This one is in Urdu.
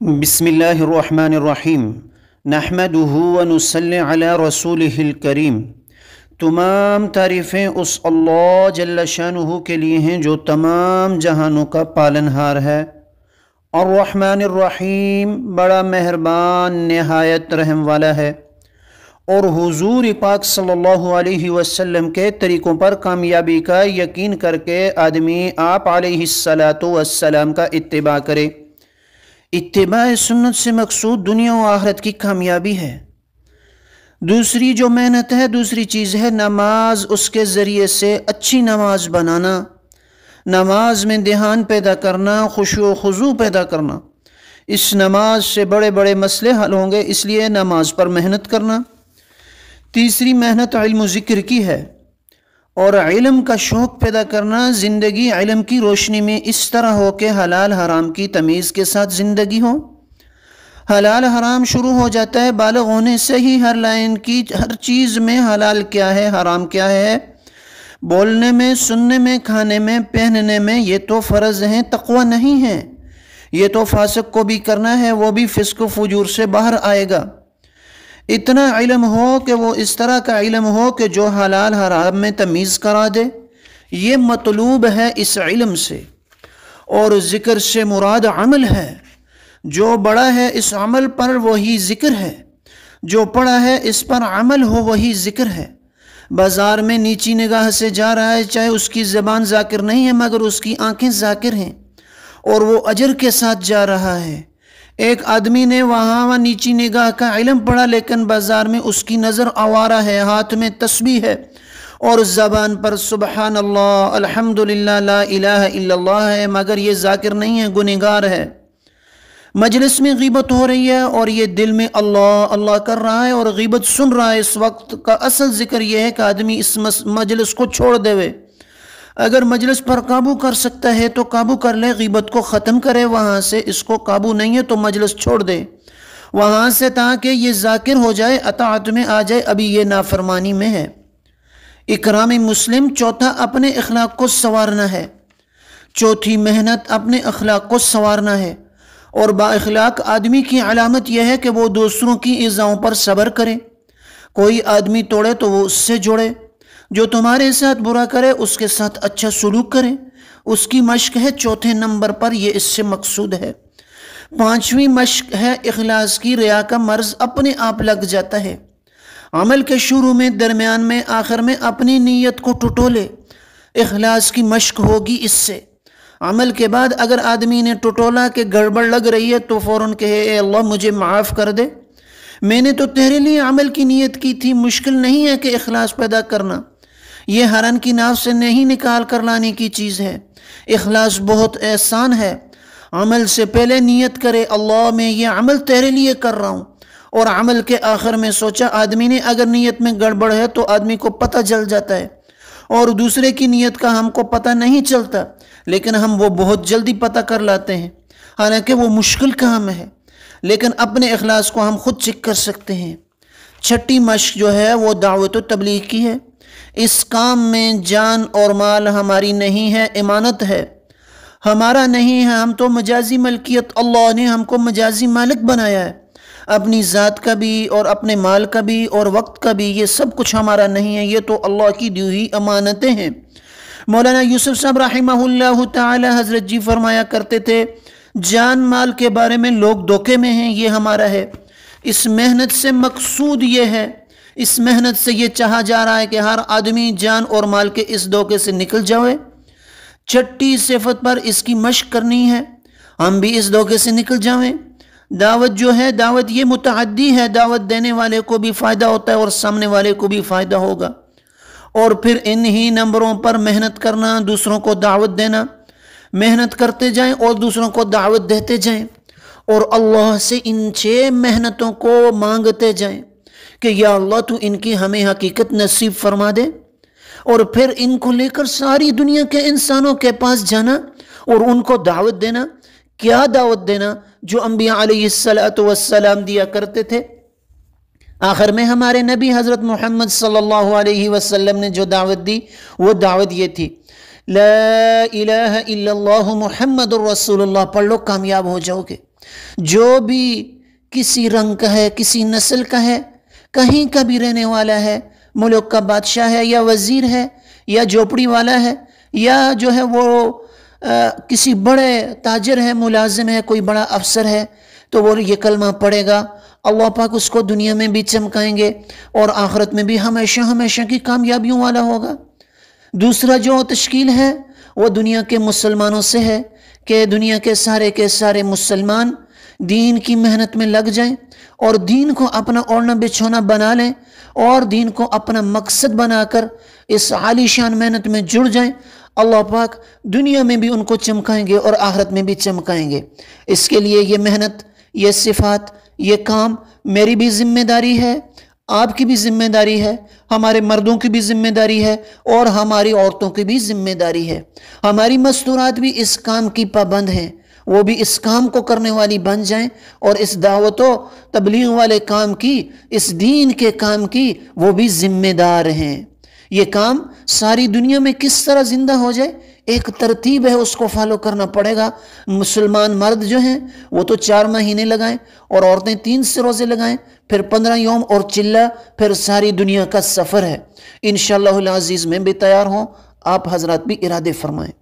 بسم اللہ الرحمن الرحیم نحمدہ ونصلی علی رسولہ الکریم۔ تمام تعریفیں اس اللہ جل شانہ کے لیے ہیں جو تمام جہانوں کا پالنہار ہے۔ الرحمن الرحیم بڑا مہربان نہایت رحم والا ہے، اور حضور پاک صلی اللہ علیہ وسلم کے طریقوں پر کامیابی کا یقین کر کے آدمی آپ علیہ السلام کا اتباع کرے۔ اتباع سنت سے مقصود دنیا و آخرت کی کامیابی ہے۔ دوسری جو محنت ہے، دوسری چیز ہے نماز، اس کے ذریعے سے اچھی نماز بنانا، نماز میں دھیان پیدا کرنا، خشوع و خضوع پیدا کرنا۔ اس نماز سے بڑے بڑے مسئلے حل ہوں گے، اس لیے نماز پر محنت کرنا۔ تیسری محنت علم و ذکر کی ہے، اور علم کا شوق پیدا کرنا۔ زندگی علم کی روشنی میں اس طرح ہو کہ حلال حرام کی تمیز کے ساتھ زندگی ہو۔ حلال حرام شروع ہو جاتا ہے بالغ ہونے سے ہی، ہر لائن کی ہر چیز میں حلال کیا ہے حرام کیا ہے، بولنے میں، سننے میں، کھانے میں، پہننے میں، یہ تو فرض ہیں، تقوی نہیں ہے۔ یہ تو فاسق کو بھی کرنا ہے، وہ بھی فسق و فجور سے باہر آئے گا۔ اتنا علم ہو کہ وہ اس طرح کا علم ہو کہ جو حلال حرام میں تمیز کرا دے، یہ مطلوب ہے اس علم سے۔ اور ذکر سے مراد عمل ہے، جو بڑا ہے اس عمل پر وہی ذکر ہے، جو پڑا ہے اس پر عمل ہو وہی ذکر ہے۔ بازار میں نیچی نگاہ سے جا رہا ہے، چاہے اس کی زبان ذاکر نہیں ہے مگر اس کی آنکھیں ذاکر ہیں، اور وہ اجر کے ساتھ جا رہا ہے۔ ایک آدمی نے وہاں نیچی نگاہ کا علم پڑھا، لیکن بازار میں اس کی نظر آوارہ ہے، ہاتھ میں تسبیح ہے، اور زبان پر سبحان اللہ، الحمدللہ، لا الہ الا اللہ ہے، مگر یہ ذاکر نہیں ہے، گنہگار ہے۔ مجلس میں غیبت ہو رہی ہے اور یہ دل میں اللہ اللہ کر رہا ہے اور غیبت سن رہا ہے۔ اس وقت کا اصل ذکر یہ ہے کہ آدمی اس مجلس کو چھوڑ دے۔ اگر مجلس پر قابو کر سکتا ہے تو قابو کر لے، غیبت کو ختم کرے وہاں سے۔ اس کو قابو نہیں ہے تو مجلس چھوڑ دے وہاں سے، تاکہ یہ ذاکر ہو جائے، اطاعت میں آ جائے، ابھی یہ نافرمانی میں ہے۔ اکرام مسلم چوتھا اپنے اخلاق کو سنوارنا ہے۔ چوتھی محنت اپنے اخلاق کو سنوارنا ہے، اور با اخلاق آدمی کی علامت یہ ہے کہ وہ دوسروں کی ایذاؤں پر صبر کرے۔ کوئی آدمی توڑے تو وہ اس سے جوڑے، جو تمہارے ساتھ برا کرے اس کے ساتھ اچھا سلوک کرے، اس کی مشق ہے چوتھے نمبر پر، یہ اس سے مقصود ہے۔ پانچویں مشق ہے اخلاص کی۔ ریا کا مرض اپنے آپ لگ جاتا ہے۔ عمل کے شروع میں، درمیان میں، آخر میں اپنی نیت کو ٹٹولے، اخلاص کی مشق ہوگی اس سے۔ عمل کے بعد اگر آدمی نے ٹٹولا کہ گڑبڑ لگ رہی ہے تو فوراً کہے اے اللہ مجھے معاف کر دے، میں نے تو تیرے لیے عمل کی نیت کی تھی۔ مشکل نہیں ہے کہ اخلاص پیدا کرنا، یہ ہرن کی ناف سے نہیں نکال کر لانے کی چیز ہے۔ اخلاص بہت آسان ہے۔ عمل سے پہلے نیت کرے اللہ میں یہ عمل تیرے لیے کر رہا ہوں، اور عمل کے آخر میں سوچا۔ آدمی نے اگر نیت میں گڑبڑ ہے تو آدمی کو پتہ چل جاتا ہے، اور دوسرے کی نیت کا ہم کو پتہ نہیں چلتا، لیکن ہم وہ بہت جلدی پتہ کر لاتے ہیں، حالانکہ وہ مشکل کام ہے، لیکن اپنے اخلاص کو ہم خود چیک کر سکتے ہیں۔ چھٹی مشق جو ہے وہ دعوت و تبلیغ کی ہے۔ اس کام میں جان اور مال ہماری نہیں ہے، امانت ہے، ہمارا نہیں ہے۔ ہم تو مجازی ملکیت، اللہ نے ہم کو مجازی مالک بنایا ہے، اپنی ذات کا بھی اور اپنے مال کا بھی اور وقت کا بھی، یہ سب کچھ ہمارا نہیں ہے، یہ تو اللہ کی دی ہوئی امانتیں ہیں۔ مولانا یوسف صاحب رحمہ اللہ تعالی حضرت جی فرمایا کرتے تھے، جان مال کے بارے میں لوگ دھوکے میں ہیں، یہ ہمارا ہے۔ اس محنت سے مقصود یہ ہے، اس محنت سے یہ چاہا جا رہا ہے کہ ہر آدمی جان اور مال کے اس دھوکے سے نکل جائے۔ چھٹی صفت پر اس کی مشق کرنی ہے، ہم بھی اس دھوکے سے نکل جائیں۔ دعوت جو ہے، دعوت یہ متعدی ہے، دعوت دینے والے کو بھی فائدہ ہوتا ہے اور سامنے والے کو بھی فائدہ ہوگا۔ اور پھر انہی نمبروں پر محنت کرنا، دوسروں کو دعوت دینا، محنت کرتے جائیں اور دوسروں کو دعوت دیتے جائیں، اور اللہ سے ان 6 محنتوں کو مانگتے جائیں کہ یا اللہ تو ان کی ہمیں حقیقت نصیب فرما دے، اور پھر ان کو لے کر ساری دنیا کے انسانوں کے پاس جانا اور ان کو دعوت دینا۔ کیا دعوت دینا؟ جو انبیاء علیہ السلام دیا کرتے تھے۔ آخر میں ہمارے نبی حضرت محمد صلی اللہ علیہ وسلم نے جو دعوت دی وہ دعوت یہ تھی، لا الہ الا اللہ محمد الرسول اللہ، پڑھ لو کامیاب ہو جاؤ گے۔ جو بھی کسی رنگ کا ہے، کسی نسل کا ہے، کہیں کا بھی رہنے والا ہے، ملک کا بادشاہ ہے یا وزیر ہے یا جھوپڑی والا ہے یا جو ہے وہ کسی بڑے تاجر ہے، ملازم ہے، کوئی بڑا افسر ہے، تو وہ یہ کلمہ پڑھے گا، اللہ پاک اس کو دنیا میں بھی چمکائیں گے اور آخرت میں بھی ہمیشہ ہمیشہ کی کامیابیوں والا ہوگا۔ دوسرا جو تشکیل ہے وہ دنیا کے مسلمانوں سے ہے کہ دنیا کے سارے مسلمان دین کی محنت میں لگ جائیں اور دین کو اپنا اوڑھنا بچھونا بنا لیں اور دین کو اپنا مقصد بنا کر اس عالی شان محنت میں جڑ جائیں۔ اللہ پاک دنیا میں بھی ان کو چمکائیں گے اور آخرت میں بھی چمکائیں گے۔ اس کے لیے یہ محنت، یہ صفات، یہ کام میری بھی ذمہ داری ہے، آپ کی بھی ذمہ داری ہے، ہمارے مردوں کی بھی ذمہ داری ہے اور ہماری عورتوں کی بھی ذمہ داری ہے۔ ہماری مستورات بھی اس کام کی پابند ہیں، وہ بھی اس کام کو کرنے والی بن جائیں اور اس دعوت و تبلیغ والے کام کی، اس دین کے کام کی وہ بھی ذمہ دار ہیں۔ یہ کام ساری دنیا میں کس طرح زندہ ہو جائے، ایک ترتیب ہے، اس کو فالو کرنا پڑے گا۔ مسلمان مرد جو ہیں وہ تو 4 مہینے لگائیں اور عورتیں 3 روزے لگائیں، پھر 15 یوم اور چلہ، پھر ساری دنیا کا سفر ہے۔ انشاءاللہ العزیز میں بھی تیار ہوں، آپ حضرات بھی ارادے فرمائیں۔